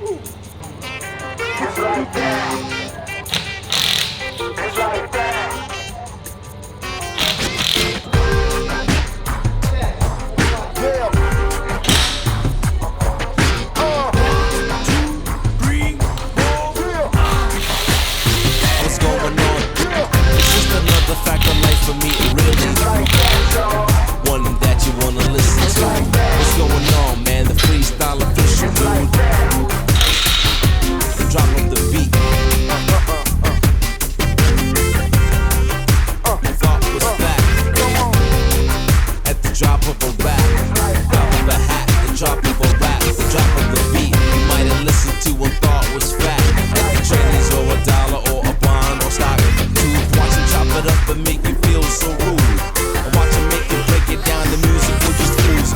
It's like that. It's like that. What's going on? It's just another fact of life for me, really. One that you wanna listen to. What's going on, man? The freestyle official, dude. The drop of the beat. Thought was back. At the drop of a rap. Drop of a hat. The drop of a rap. The drop of the beat. You might have listened to and thought was fat. At the trainings or a dollar or a bond or stock. Watch him chop it up and make you feel so rude. And watch him make you break it down. The music will just lose.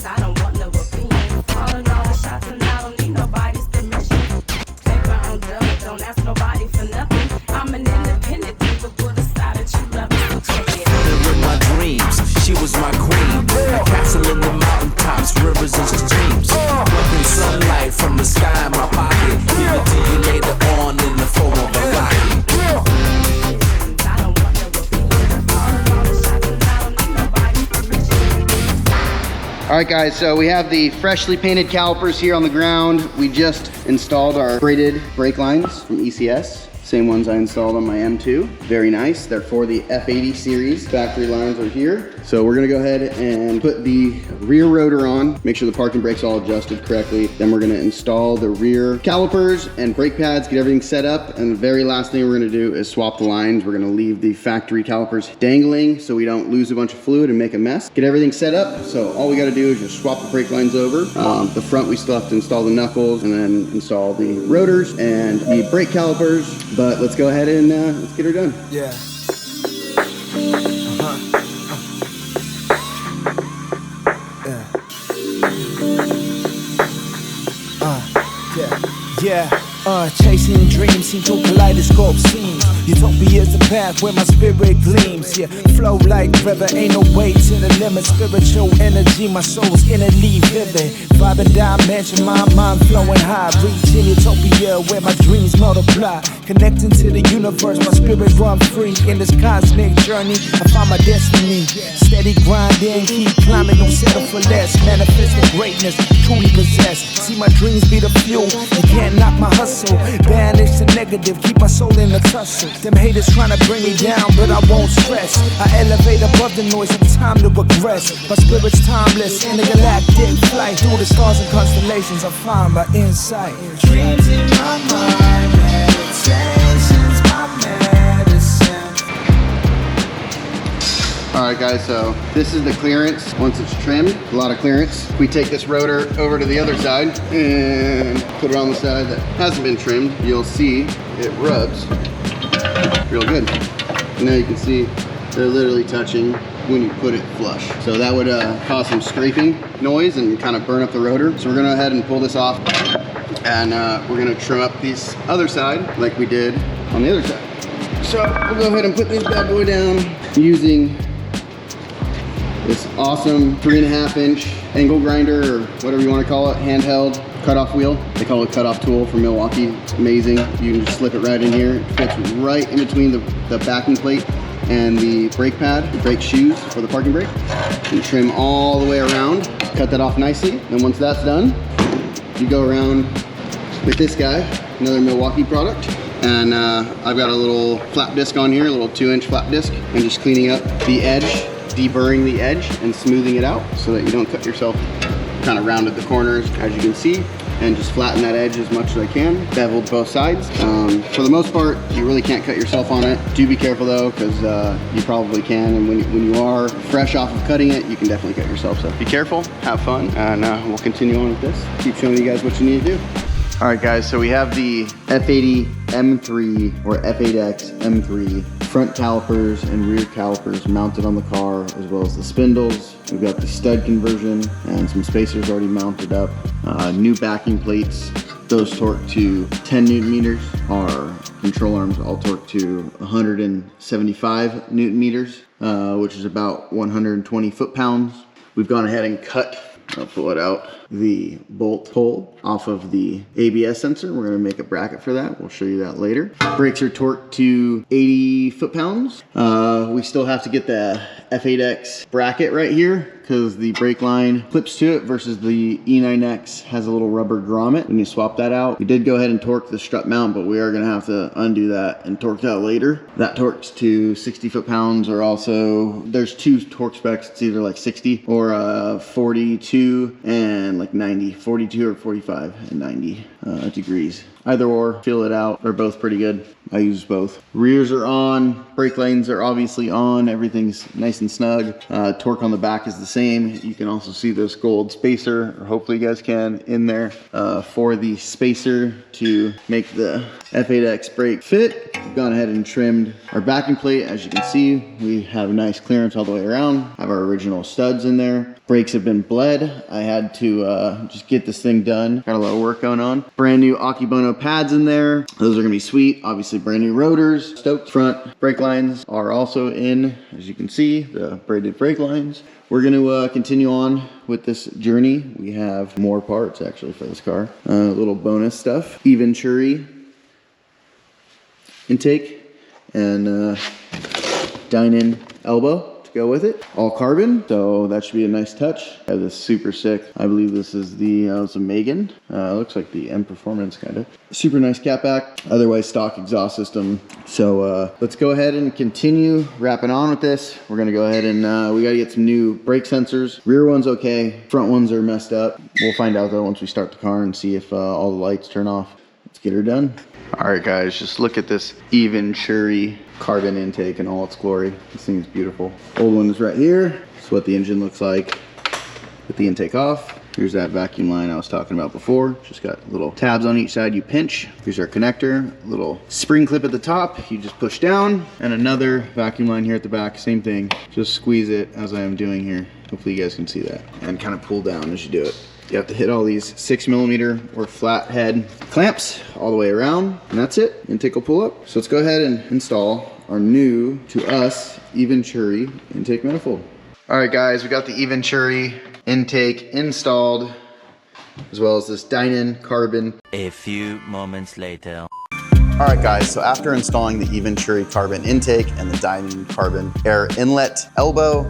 I don't want no opinion. Calling all the shots and I don't need nobody's permission. Take my own drug, don't ask nobody for nothing. I'm an independent diva, put aside that you love me, so check it. In my dreams, she was my queen. A castle in the mountaintops, rivers and streams. Plucking sunlight from the sky in my pocket. Give it to you later on in the form of a rocket. I don't want no opinion. Calling all the shots and I don't need nobody's permission. All right, guys, so we have the freshly painted calipers here on the ground. We just installed our braided brake lines from ECS. Same ones I installed on my M2. Very nice. They're for the F80 series. Factory lines are here. So we're gonna go ahead and put the rear rotor on, make sure the parking brake's all adjusted correctly. Then we're gonna install the rear calipers and brake pads, get everything set up. And the very last thing we're gonna do is swap the lines. We're gonna leave the factory calipers dangling so we don't lose a bunch of fluid and make a mess. Get everything set up. So all we gotta do is just swap the brake lines over. The front, we still have to install the knuckles and then install the rotors and the brake calipers. But let's go ahead and let's get her done. Yeah. Chasing dreams, see through kaleidoscope scenes. Utopia's the path where my spirit gleams. Yeah, flow like river, ain't no way to the limit. Spiritual energy, my soul's innerly vivid. Vibe and dimension, my mind flowing high. Reaching utopia where my dreams multiply. Connecting to the universe, my spirit run free. In this cosmic journey, I find my destiny. Steady grinding, keep climbing, don't settle for less. Manifesting greatness, truly possess. See my dreams be the fuel, you can't knock my hustle. Banish the negative, keep my soul in the tussle. Them haters trying to bring me down, but I won't stress. I elevate above the noise, it's time to progress. My spirit's timeless, in a galactic flight. Through the stars and constellations, I find my insight. Dreams in my mind, meditation's my medicine. All right, guys, so this is the clearance once it's trimmed. A lot of clearance. We take this rotor over to the other side and put it on the side that hasn't been trimmed. You'll see it rubs real good. And now you can see they're literally touching when you put it flush. So that would cause some scraping noise and kind of burn up the rotor. So we're gonna go ahead and pull this off and we're gonna trim up this other side like we did on the other side. So we'll go ahead and put this bad boy down using this awesome 3.5 inch angle grinder, or whatever you want to call it, handheld cutoff wheel. They call it cutoff tool from Milwaukee. It's amazing. You can just slip it right in here. It fits right in between the backing plate and the brake pad, the brake shoes for the parking brake. You trim all the way around, cut that off nicely. Then once that's done, you go around with this guy, another Milwaukee product. And I've got a little flap disc on here, a little 2-inch flap disc, and just cleaning up the edge, deburring the edge and smoothing it out so that you don't cut yourself. Kind of rounded the corners, as you can see, and just flatten that edge as much as I can. Beveled both sides. For the most part, you really can't cut yourself on it. Do be careful though, because you probably can, and when you are fresh off of cutting it, you can definitely cut yourself. So be careful, have fun, and we'll continue on with this. Keep showing you guys what you need to do. All right, guys, so we have the F80 M3 or F8X M3 front calipers and rear calipers mounted on the car, as well as the spindles. We've got the stud conversion and some spacers already mounted up. New backing plates, those torqued to 10 Newton meters. Our control arms all torqued to 175 Newton meters, which is about 120 foot-pounds. We've gone ahead and cut I'll pull it out. The bolt pull off of the ABS sensor. We're gonna make a bracket for that. We'll show you that later. Brakes are torqued to 80 foot-pounds. We still have to get the F8X bracket right here because the brake line clips to it versus the E92 has a little rubber grommet. When you swap that out, we did go ahead and torque the strut mount, but we are gonna have to undo that and torque that later. That torques to 60 foot-pounds, or also, there's two torque specs. It's either like 60 or 42 and like 90, 42 or 45 and 90 degrees. Either or, feel it out. They're both pretty good. I use both. Rears are on, brake lanes are obviously on, everything's nice and snug. Torque on the back is the same. You can also see this gold spacer, or hopefully you guys can, in there for the spacer to make the F8X brake fit. We've gone ahead and trimmed our backing plate. As you can see, we have a nice clearance all the way around. Have our original studs in there. Brakes have been bled. I had to just get this thing done. Got a lot of work going on. Brand new Akibono pads in there. Those are gonna be sweet. Obviously brand new rotors. Stoked front brake lines are also in, as you can see, the braided brake lines. We're gonna continue on with this journey. We have more parts actually for this car. Little bonus stuff. Eventuri intake and Dynon elbow to go with it. All carbon, so that should be a nice touch. I have this super sick, I believe this is the it's a Megan. Looks like the M Performance kind of. Super nice catback, otherwise stock exhaust system. So let's go ahead and continue wrapping on with this. We're gonna go ahead and we gotta get some new brake sensors. Rear one's okay, front ones are messed up. We'll find out though once we start the car and see if all the lights turn off. Let's get her done. All right guys, just look at this Eventuri carbon intake in all its glory. This thing is beautiful. Old one is right here. That's what the engine looks like with the intake off. Here's that vacuum line I was talking about before. Just got little tabs on each side you pinch. Here's our connector, little spring clip at the top. You just push down, and another vacuum line here at the back, same thing. Just squeeze it as I am doing here. Hopefully you guys can see that. And kind of pull down as you do it. You have to hit all these 6mm or flat head clamps all the way around, and that's it. Intake will pull up. So let's go ahead and install our new, to us, Eventuri intake manifold. All right guys, we got the Eventuri intake installed, as well as this Dynon carbon. A few moments later. All right guys, so after installing the Eventuri carbon intake and the Dynon carbon air inlet elbow,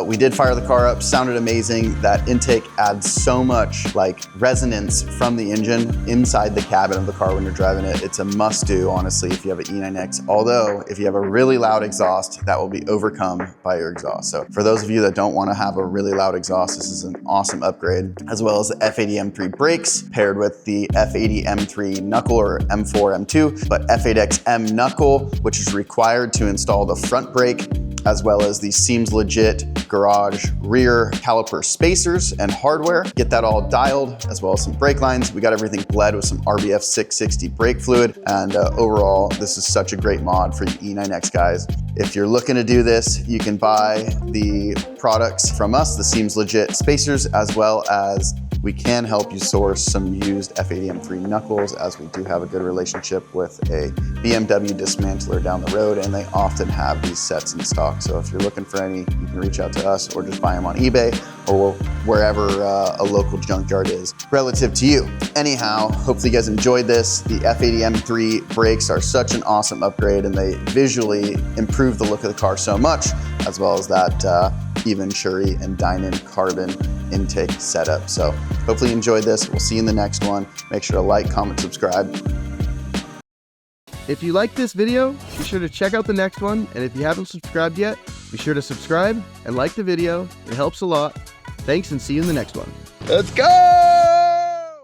we did fire the car up, sounded amazing. That intake adds so much like resonance from the engine inside the cabin of the car when you're driving it. It's a must do, honestly, if you have an E92X. Although, if you have a really loud exhaust, that will be overcome by your exhaust. So for those of you that don't wanna have a really loud exhaust, this is an awesome upgrade, as well as the F8 M3 brakes paired with the F8 M3 knuckle or M4, M2, but F8X M knuckle, which is required to install the front brake, as well as the Seems Legit garage rear caliper spacers and hardware. Get that all dialed, as well as some brake lines. We got everything bled with some RBF 660 brake fluid, and overall, this is such a great mod for you E92X guys. If you're looking to do this, you can buy the products from us, the Seems Legit spacers, as well as we can help you source some used F8 M3 knuckles, as we do have a good relationship with a BMW dismantler down the road, and they often have these sets in stock. So if you're looking for any, you can reach out to us or just buy them on eBay or wherever a local junkyard is relative to you. Anyhow, hopefully you guys enjoyed this. The F8 M3 brakes are such an awesome upgrade, and they visually improve the look of the car so much, as well as that Eventuri and Dynon carbon intake setup. So hopefully you enjoyed this. We'll see you in the next one. Make sure to like, comment, subscribe. If you like this video, be sure to check out the next one. And if you haven't subscribed yet, be sure to subscribe and like the video. It helps a lot. Thanks, and see you in the next one. Let's go!